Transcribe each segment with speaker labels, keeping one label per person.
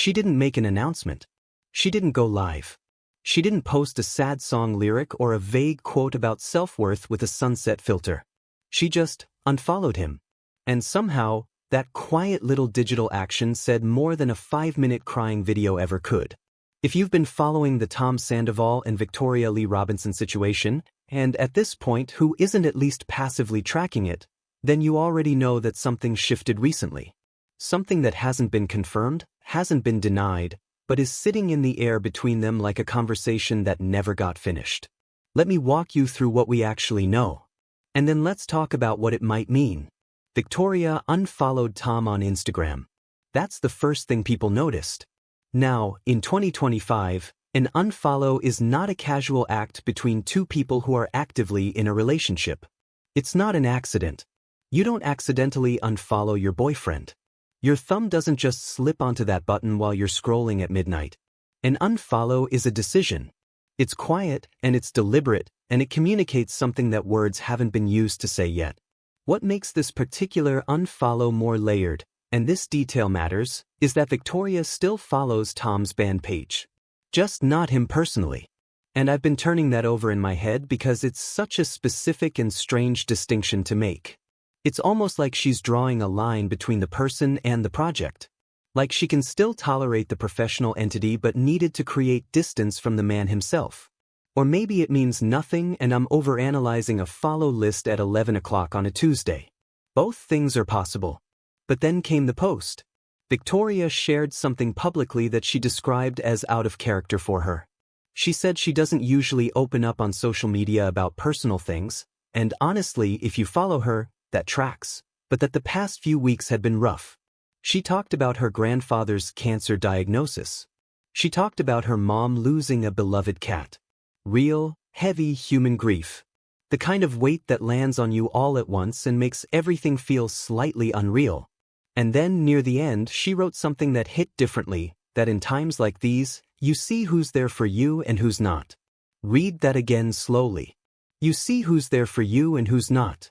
Speaker 1: She didn't make an announcement. She didn't go live. She didn't post a sad song lyric or a vague quote about self-worth with a sunset filter. She just unfollowed him. And somehow, that quiet little digital action said more than a 5-minute crying video ever could. If you've been following the Tom Sandoval and Victoria Lee Robinson situation, and at this point who isn't at least passively tracking it, then you already know that something shifted recently. Something that hasn't been confirmed, hasn't been denied, but is sitting in the air between them like a conversation that never got finished. Let me walk you through what we actually know. And then let's talk about what it might mean. Victoria unfollowed Tom on Instagram. That's the first thing people noticed. Now, in 2025, an unfollow is not a casual act between two people who are actively in a relationship. It's not an accident. You don't accidentally unfollow your boyfriend. Your thumb doesn't just slip onto that button while you're scrolling at midnight. An unfollow is a decision. It's quiet, and it's deliberate, and it communicates something that words haven't been used to say yet. What makes this particular unfollow more layered, and this detail matters, is that Victoria still follows Tom's band page. Just not him personally. And I've been turning that over in my head because it's such a specific and strange distinction to make. It's almost like she's drawing a line between the person and the project. Like she can still tolerate the professional entity but needed to create distance from the man himself. Or maybe it means nothing and I'm overanalyzing a follow list at 11 o'clock on a Tuesday. Both things are possible. But then came the post. Victoria shared something publicly that she described as out of character for her. She said she doesn't usually open up on social media about personal things, and honestly, if you follow her, that tracks, but that the past few weeks had been rough. She talked about her grandfather's cancer diagnosis. She talked about her mom losing a beloved cat. Real, heavy human grief. The kind of weight that lands on you all at once and makes everything feel slightly unreal. And then, near the end, she wrote something that hit differently, that in times like these, you see who's there for you and who's not. Read that again slowly. You see who's there for you and who's not.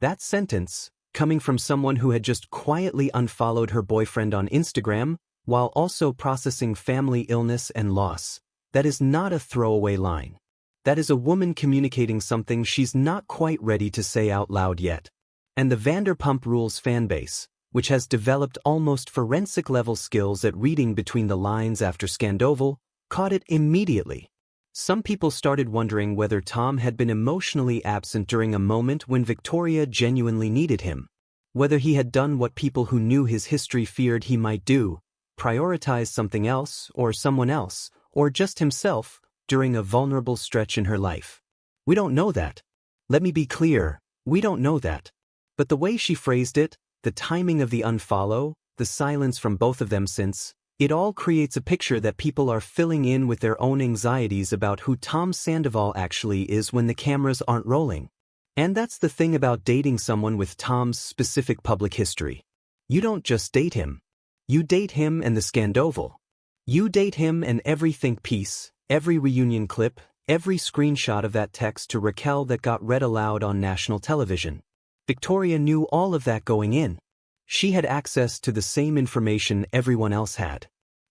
Speaker 1: That sentence, coming from someone who had just quietly unfollowed her boyfriend on Instagram, while also processing family illness and loss, that is not a throwaway line. That is a woman communicating something she's not quite ready to say out loud yet. And the Vanderpump Rules fanbase, which has developed almost forensic-level skills at reading between the lines after Sandoval, caught it immediately. Some people started wondering whether Tom had been emotionally absent during a moment when Victoria genuinely needed him. Whether he had done what people who knew his history feared he might do, prioritize something else or someone else, or just himself, during a vulnerable stretch in her life. We don't know that. Let me be clear, we don't know that. But the way she phrased it, the timing of the unfollow, the silence from both of them since, it all creates a picture that people are filling in with their own anxieties about who Tom Sandoval actually is when the cameras aren't rolling. And that's the thing about dating someone with Tom's specific public history. You don't just date him. You date him and the Sandoval. You date him and every think piece, every reunion clip, every screenshot of that text to Raquel that got read aloud on national television. Victoria knew all of that going in. She had access to the same information everyone else had.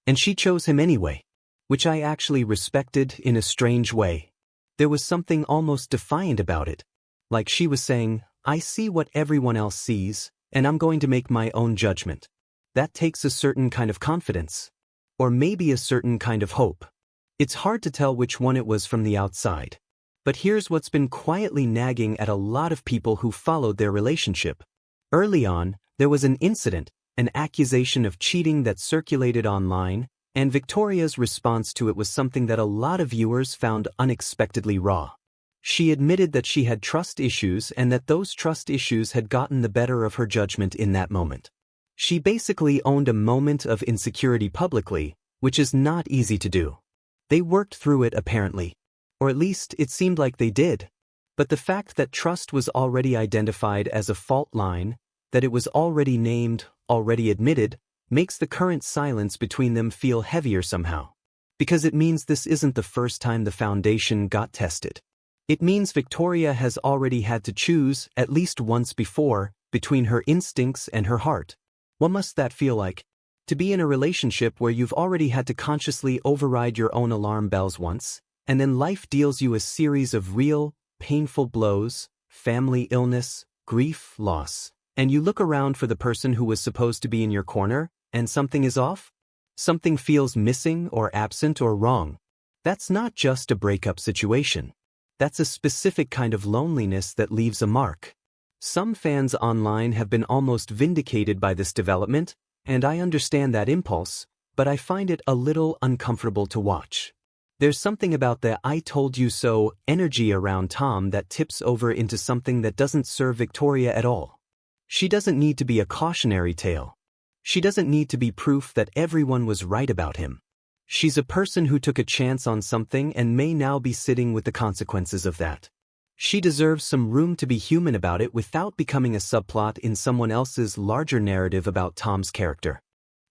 Speaker 1: And she chose him anyway. Which I actually respected in a strange way. There was something almost defiant about it. Like she was saying, I see what everyone else sees, and I'm going to make my own judgment. That takes a certain kind of confidence. Or maybe a certain kind of hope. It's hard to tell which one it was from the outside. But here's what's been quietly nagging at a lot of people who followed their relationship. Early on, there was an incident, an accusation of cheating that circulated online, and Victoria's response to it was something that a lot of viewers found unexpectedly raw. She admitted that she had trust issues and that those trust issues had gotten the better of her judgment in that moment. She basically owned a moment of insecurity publicly, which is not easy to do. They worked through it apparently. Or at least it seemed like they did. But the fact that trust was already identified as a fault line, that it was already named, already admitted, makes the current silence between them feel heavier somehow. Because it means this isn't the first time the foundation got tested. It means Victoria has already had to choose, at least once before, between her instincts and her heart. What must that feel like? To be in a relationship where you've already had to consciously override your own alarm bells once, and then life deals you a series of real, painful blows, family illness, grief, loss, and you look around for the person who was supposed to be in your corner, and something is off? Something feels missing or absent or wrong. That's not just a breakup situation. That's a specific kind of loneliness that leaves a mark. Some fans online have been almost vindicated by this development, and I understand that impulse, but I find it a little uncomfortable to watch. There's something about the "I told you so" energy around Tom that tips over into something that doesn't serve Victoria at all. She doesn't need to be a cautionary tale. She doesn't need to be proof that everyone was right about him. She's a person who took a chance on something and may now be sitting with the consequences of that. She deserves some room to be human about it without becoming a subplot in someone else's larger narrative about Tom's character.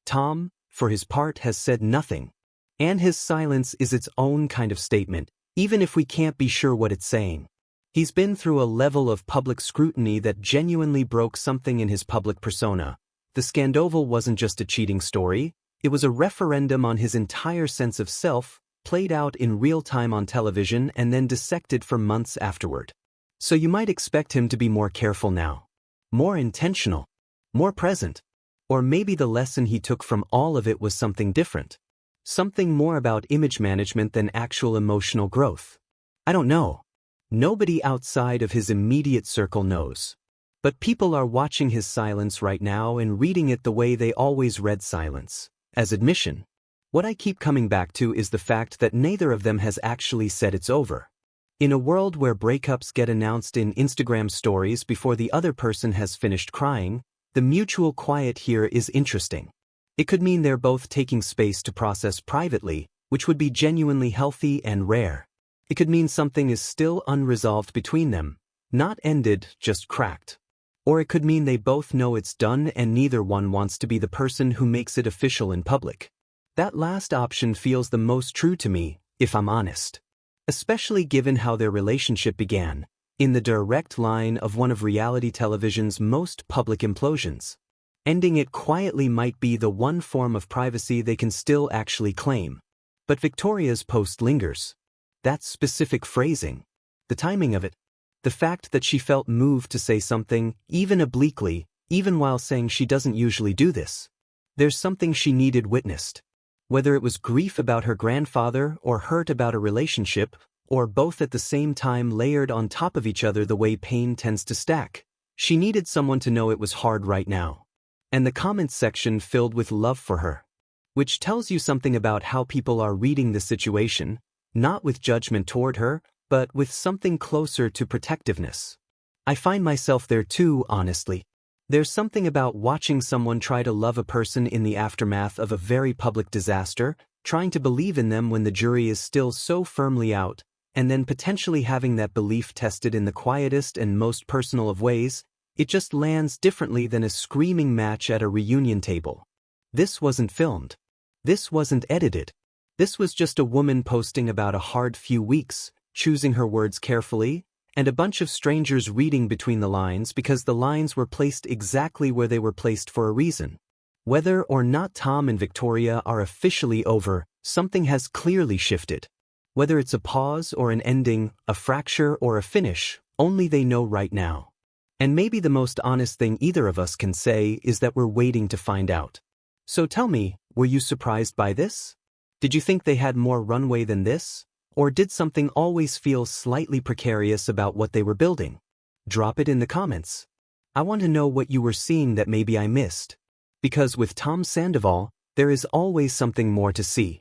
Speaker 1: Tom, for his part, has said nothing. And his silence is its own kind of statement, even if we can't be sure what it's saying. He's been through a level of public scrutiny that genuinely broke something in his public persona. The Sandoval wasn't just a cheating story, it was a referendum on his entire sense of self, played out in real time on television and then dissected for months afterward. So you might expect him to be more careful now. More intentional. More present. Or maybe the lesson he took from all of it was something different. Something more about image management than actual emotional growth. I don't know. Nobody outside of his immediate circle knows. But people are watching his silence right now and reading it the way they always read silence, as admission. What I keep coming back to is the fact that neither of them has actually said it's over. In a world where breakups get announced in Instagram stories before the other person has finished crying, the mutual quiet here is interesting. It could mean they're both taking space to process privately, which would be genuinely healthy and rare. It could mean something is still unresolved between them, not ended, just cracked. Or it could mean they both know it's done and neither one wants to be the person who makes it official in public. That last option feels the most true to me, if I'm honest. Especially given how their relationship began, in the direct line of one of reality television's most public implosions. Ending it quietly might be the one form of privacy they can still actually claim. But Victoria's post lingers. That specific phrasing, the timing of it, the fact that she felt moved to say something, even obliquely, even while saying she doesn't usually do this. There's something she needed witnessed. Whether it was grief about her grandfather or hurt about a relationship, or both at the same time layered on top of each other the way pain tends to stack, she needed someone to know it was hard right now. And the comments section filled with love for her. Which tells you something about how people are reading the situation, not with judgment toward her, but with something closer to protectiveness. I find myself there too, honestly. There's something about watching someone try to love a person in the aftermath of a very public disaster, trying to believe in them when the jury is still so firmly out, and then potentially having that belief tested in the quietest and most personal of ways. It just lands differently than a screaming match at a reunion table. This wasn't filmed. This wasn't edited. This was just a woman posting about a hard few weeks, choosing her words carefully, and a bunch of strangers reading between the lines because the lines were placed exactly where they were placed for a reason. Whether or not Tom and Victoria are officially over, something has clearly shifted. Whether it's a pause or an ending, a fracture or a finish, only they know right now. And maybe the most honest thing either of us can say is that we're waiting to find out. So tell me, were you surprised by this? Did you think they had more runway than this? Or did something always feel slightly precarious about what they were building? Drop it in the comments. I want to know what you were seeing that maybe I missed. Because with Tom Sandoval, there is always something more to see.